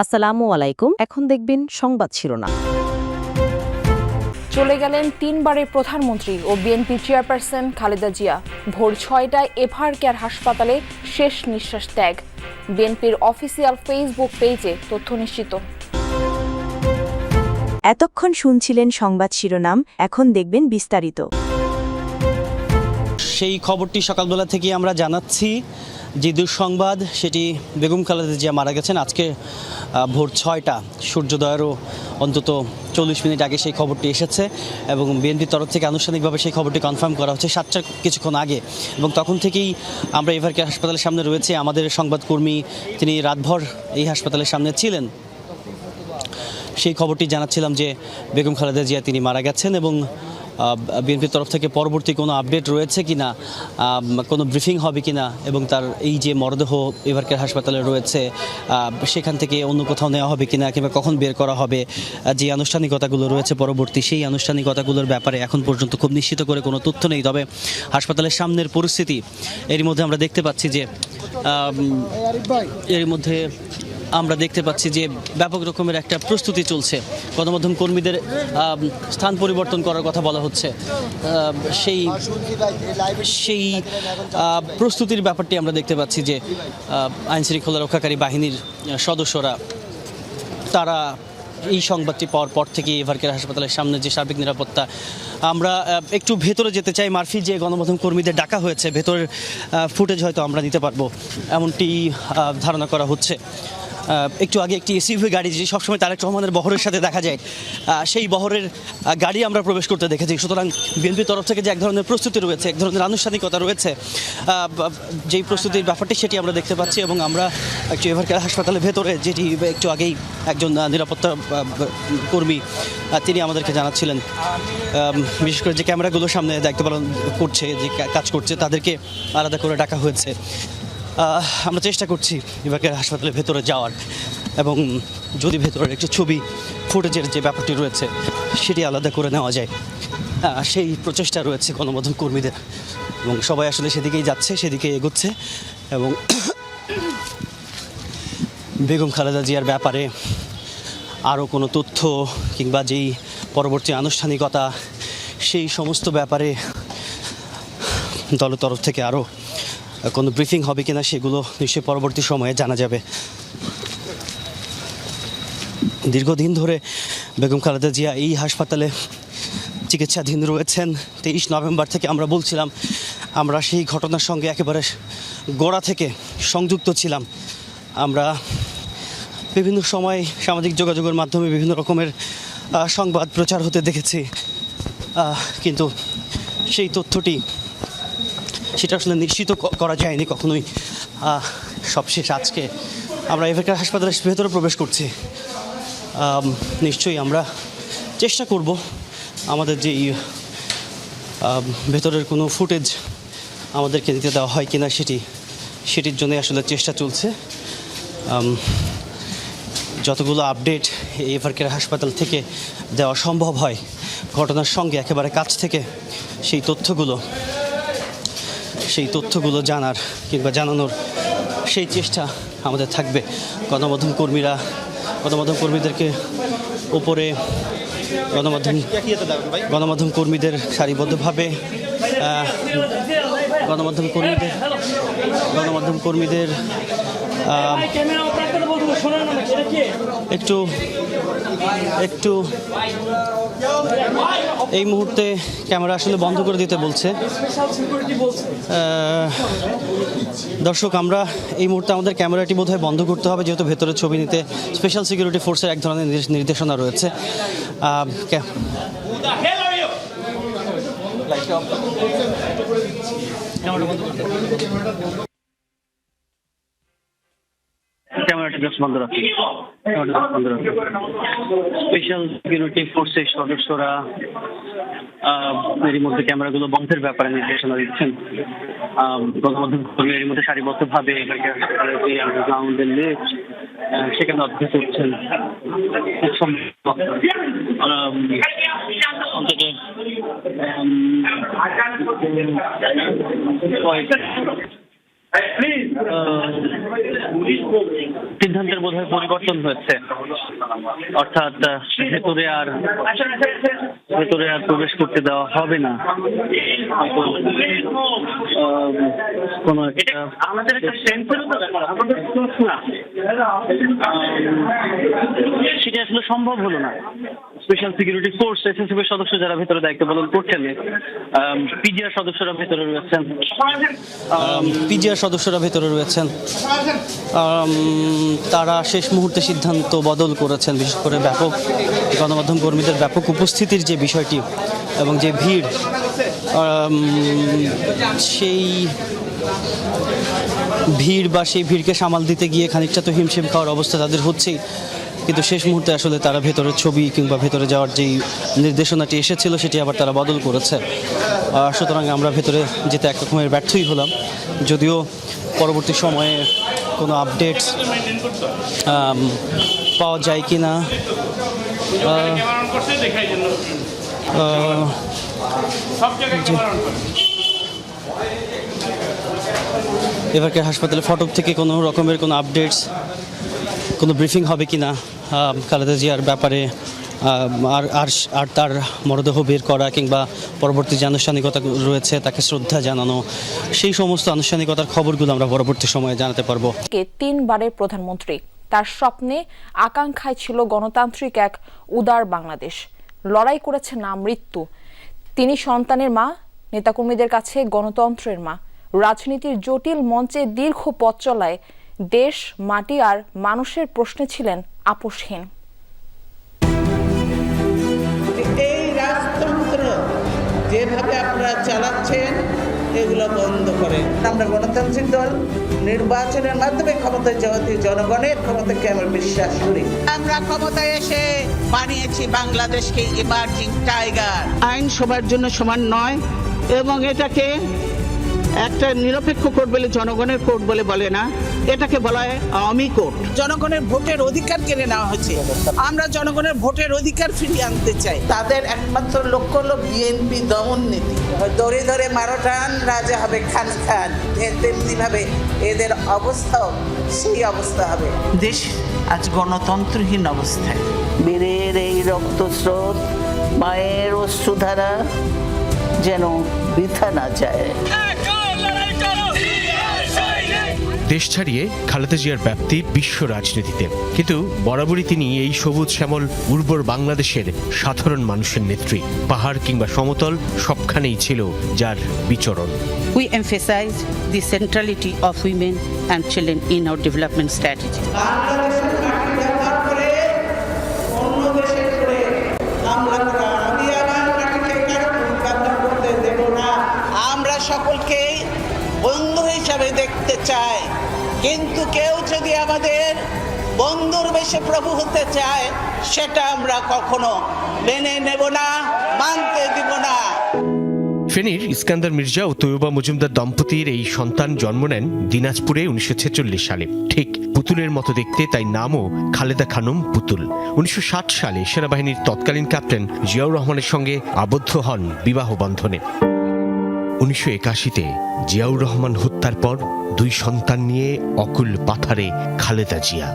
আসসালামু আলাইকুম। এখন দেখবেন সংবাদ শিরোনাম। চলে গেলেন তিনবারের প্রধানমন্ত্রী ও বিএনপি চেয়ারপারসন খালেদা জিয়া। ভোর ৬টায় এভার কেয়ার হাসপাতালে শেষ নিঃশ্বাস ত্যাগ। বিএনপির অফিসিয়াল ফেসবুক পেজে তথ্য নিশ্চিত। এতক্ষণ শুনছিলেন সংবাদ শিরোনাম, এখন দেখবেন বিস্তারিত। সেই খবরটি সকালবেলা থেকে আমরা জানাচ্ছি যে দুঃসংবাদ, সেটি বেগম খালেদা জিয়া মারা গেছেন আজকে ভোর ৬টা, সূর্যোদয়েরও অন্তত ৪০ মিনিট আগে সেই খবরটি এসেছে এবং বিএনপির তরফ থেকে আনুষ্ঠানিকভাবে সেই খবরটি কনফার্ম করা হচ্ছে ৭টার কিছুক্ষণ আগে। এবং তখন থেকেই আমরা এভার কেয়ার হাসপাতালের সামনে রয়েছে। আমাদের সংবাদকর্মী তিনি রাতভর এই হাসপাতালের সামনে ছিলেন। সেই খবরটি জানাচ্ছিলাম যে বেগম খালেদা জিয়া তিনি মারা গেছেন এবং বিএনপির তরফ থেকে পরবর্তী কোনো আপডেট রয়েছে কিনা, কোনো ব্রিফিং হবে কিনা, এবং তার এই যে মরদেহ এভার কেয়ার হাসপাতালে রয়েছে সেখান থেকে অন্য কোথাও নেওয়া হবে কিনা কিংবা কখন বের করা হবে, যে আনুষ্ঠানিকতাগুলো রয়েছে পরবর্তী সেই আনুষ্ঠানিকতাগুলোর ব্যাপারে এখন পর্যন্ত খুব নিশ্চিত করে কোনো তথ্য নেই। তবে হাসপাতালের সামনের পরিস্থিতি এর মধ্যে আমরা দেখতে পাচ্ছি যে আমরা দেখতে পাচ্ছি যে ব্যাপক রকমের একটা প্রস্তুতি চলছে। গণমাধ্যম কর্মীদের স্থান পরিবর্তন করার কথা বলা হচ্ছে। সেই প্রস্তুতির ব্যাপারটি আমরা দেখতে পাচ্ছি যে আইনশৃঙ্খলা রক্ষাকারী বাহিনীর সদস্যরা তারা এই সংবাদটি পাওয়ার পর থেকে এভার কেয়ার হাসপাতালের সামনে যে সার্বিক নিরাপত্তা, আমরা একটু ভেতরে যেতে চাই। মারফি যে গণমাধ্যম কর্মীদের ডাকা হয়েছে, ভেতরের ফুটেজ হয়তো আমরা নিতে পারবো এমনটি ধারণা করা হচ্ছে। একটু আগে একটি এসইউভি গাড়ি, যে সবসময় তারেক রহমানের বহরের সাথে দেখা যায়, সেই বহরের গাড়ি আমরা প্রবেশ করতে দেখেছি। সুতরাং বিএনপির তরফ থেকে যে এক ধরনের প্রস্তুতি রয়েছে, এক ধরনের আনুষ্ঠানিকতা রয়েছে, যেই প্রস্তুতির ব্যাপারটি সেটি আমরা দেখতে পাচ্ছি। এবং আমরা একটু এভার কেয়ার হাসপাতালের ভেতরে, যেটি একটু আগেই একজন নিরাপত্তা কর্মী তিনি আমাদেরকে জানাচ্ছিলেন, বিশেষ করে যে ক্যামেরাগুলোর সামনে দায়িত্ব পালন করছে, যে কাজ করছে, তাদেরকে আলাদা করে ডাকা হয়েছে। আমরা চেষ্টা করছি এভার কেয়ার হাসপাতালের ভেতরে যাওয়ার, এবং যদি ভেতরের একটু ছবি ফুটেজের যে ব্যাপারটি রয়েছে সেটি আলাদা করে নেওয়া যায়, সেই প্রচেষ্টা রয়েছে গণমাধ্যম কর্মীদের। এবং সবাই আসলে সেদিকেই যাচ্ছে, সেদিকে এগোচ্ছে। এবং বেগম খালেদা জিয়ার ব্যাপারে আরও কোনো তথ্য কিংবা যেই পরবর্তী আনুষ্ঠানিকতা, সেই সমস্ত ব্যাপারে দলের তরফ থেকে আরও কোনো ব্রিফিং হবে কিনা সেগুলো নিশ্চয়ই পরবর্তী সময়ে জানা যাবে। দীর্ঘদিন ধরে বেগম খালেদা জিয়া এই হাসপাতালে চিকিৎসাধীন রয়েছেন। 23 নভেম্বর থেকে আমরা বলছিলাম, আমরা সেই ঘটনার সঙ্গে একেবারে গোড়া থেকে সংযুক্ত ছিলাম। আমরা বিভিন্ন সময় সামাজিক যোগাযোগের মাধ্যমে বিভিন্ন রকমের সংবাদ প্রচার হতে দেখেছি, কিন্তু সেই তথ্যটি সেটা আসলে নিশ্চিত করা যায়নি কখনোই। সবশেষ আজকে আমরা এভার কেয়ার হাসপাতালের ভেতরে প্রবেশ করছি। নিশ্চয়ই আমরা চেষ্টা করব আমাদের যে ভেতরের কোনো ফুটেজ আমাদেরকে দিতে দেওয়া হয় কিনা সেটির জন্য আসলে চেষ্টা চলছে। যতগুলো আপডেট এভার কেয়ার হাসপাতাল থেকে দেওয়া সম্ভব হয় ঘটনার সঙ্গে একেবারে কাছ থেকে, সেই তথ্যগুলো জানার কিংবা জানানোর সেই চেষ্টা আমাদের থাকবে। গণমাধ্যম কর্মীদেরকে উপরে গণমাধ্যম কর্মীদের সারিবদ্ধভাবে গণমাধ্যম কর্মীদের একটু এই মুহূর্তে ক্যামেরা আসলে বন্ধ করে দিতে বলছে। দর্শক, আমরা এই মুহূর্তে আমাদের ক্যামেরাটি বোধহয় বন্ধ করতে হবে, যেহেতু ভেতরে ছবি নিতে স্পেশাল সিকিউরিটি ফোর্সের এক ধরনের নির্দেশনা রয়েছে। ক্যামেরাটি বন্ধ রাখি। স্পেশাল সিকিউরিটি ফোর্সের সদস্যরা এর মধ্যে ক্যামেরাগুলো বন্ধের ব্যাপারে নির্দেশনা দিচ্ছেন। গণমাধ্যম কর্মী এর মধ্যে সারিবদ্ধভাবে গ্রাউন্ডের লিফট সেখানে অধ্যক্ষ করছেন। অন্তত সিদ্ধান্তের বোধহয় পরিবর্তন হয়েছে, অর্থাৎ ভেতরে আর প্রবেশ করতে দেওয়া হবে না। কোনো আমাদের একটা সেন্সেরও তো ব্যাপার, সেটা আসলে সম্ভব হলো না। স্পেশাল সিকিউরিটি ফোর্স এসএসএফ এর সদস্য যারা ভেতরে দায়িত্ব পালন করছেন, পিজিআর সদস্যরা ভেতরে রয়েছেন, তারা শেষ মুহূর্তে সিদ্ধান্ত বদল করেছেন। বিশেষ করে ব্যাপক গণমাধ্যম কর্মীদের ব্যাপক উপস্থিতির যে বিষয়টি এবং যে ভিড়, সেই ভিড়কে সামাল দিতে গিয়ে খানিকটা তো হিমশিম খাওয়ার অবস্থা তাদের হচ্ছেই, কিন্তু শেষ মুহূর্তে আসলে তারা ভেতরের ছবি কিংবা ভেতরে যাওয়ার যেই নির্দেশনাটি এসেছিল সেটি আবার তারা বদল করেছে। সুতরাং আমরা ভেতরে যেতে এক রকমের ব্যর্থই হলাম, যদিও পরবর্তী সময়ে কোনো আপডেটস পাওয়া যায় কি না এবারকার হাসপাতালে ফটক থেকে কোনো রকমের কোনো আপডেটস, কোনো ব্রিফিং হবে কি না খালেদা জিয়ার ব্যাপারে, আর তার মরদেহ বের করা কিংবা পরবর্তী যে আনুষ্ঠানিকতা রয়েছে তাকে শ্রদ্ধা জানানো, সেই সমস্ত আনুষ্ঠানিকতার খবরগুলো আমরা পরবর্তী সময়ে জানাতে পারবো। 3 বারের প্রধানমন্ত্রী, তার স্বপ্নে আকাঙ্ক্ষায় ছিল গণতান্ত্রিক এক উদার বাংলাদেশ। লড়াই করেছে না মৃত্যু। তিনি সন্তানের মা, নেতাকর্মীদের কাছে গণতন্ত্রের মা। রাজনীতির জটিল মঞ্চে দীর্ঘ পথ চলায় দেশ, মাটি আর মানুষের প্রশ্নে ছিলেন আপোষহীন। এই রাজতন্ত্র যেভাবে আপনারা চালাচ্ছেন এগুলো বন্ধ করেন। আমরা গণতান্ত্রিক দল, নির্বাচনের মাধ্যমে ক্ষমতায় যাওয়া দিয়ে জনগণের ক্ষমতাকে আমরা বিশ্বাস করি। আমরা ক্ষমতায় এসে বানিয়েছি বাংলাদেশকে ইমার্জিং টাইগার। আইন সবার জন্য সমান নয় এবং এটাকে একটা নিরপেক্ষ কোর্ট বলে জনগণের কোর্ট বলে না, এটাকে বলা হয় আওয়ামী কোর্ট। জনগণের ভোটের অধিকার কেড়ে নেওয়া হয়েছে। আমরা জনগণের ভোটের অধিকার ফিরিয়ে আনতে চাই। তাদের একমাত্র লক্ষ্য হলো বিএনপি দমন নীতি। ধরে ধরে মারোটান রাজা হবে খান খান, তেমনি ভাবে এদের অবস্থাও সেই অবস্থা হবে। দেশ আজ গণতন্ত্রহীন অবস্থায়। বীরের এই রক্তস্রোত, মায়ের অশ্রুধারা যেন বৃথা না যায়। দেশ ছাড়িয়ে খালেদা জিয়ার ব্যাপ্তি বিশ্ব রাজনীতিতে, কিন্তু বরাবরই তিনি এই সবুজ শ্যামল উর্বর বাংলাদেশের সাধারণ মানুষের নেত্রী। পাহাড় কিংবা সমতল সবখানেই ছিল যার বিচরণ। We emphasize the centrality of women and children in our development strategy. আমরা সকলকে বন্ধু হিসাবে দেখতে চাই, কিন্তু কেউ যদি আমাদের বন্ধুর বেশে প্রভু হতে চায় সেটা আমরা কখনো মেনে নেব না, মানতে দিব না। ফেনীর ইস্কান্দার মির্জা ও তৈয়বা মজুমদার দম্পতির এই সন্তান জন্ম নেন দিনাজপুরে 1946 সালে। ঠিক পুতুলের মতো দেখতে, তাই নামও খালেদা খানম পুতুল। 1960 সালে সেনাবাহিনীর তৎকালীন ক্যাপ্টেন জিয়াউর রহমানের সঙ্গে আবদ্ধ হন বিবাহ বন্ধনে। 1981-তে জিয়াউর রহমান হত্যার পর 2 সন্তান নিয়ে অকুল পাথারে খালেদা জিয়া।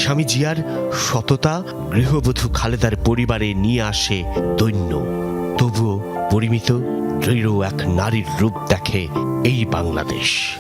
স্বামী জিয়ার সততা গৃহবধূ খালেদার পরিবারে নিয়ে আসে দৈন্য। তবুও পরিমিত দৃঢ় এক নারীর রূপ দেখে এই বাংলাদেশ।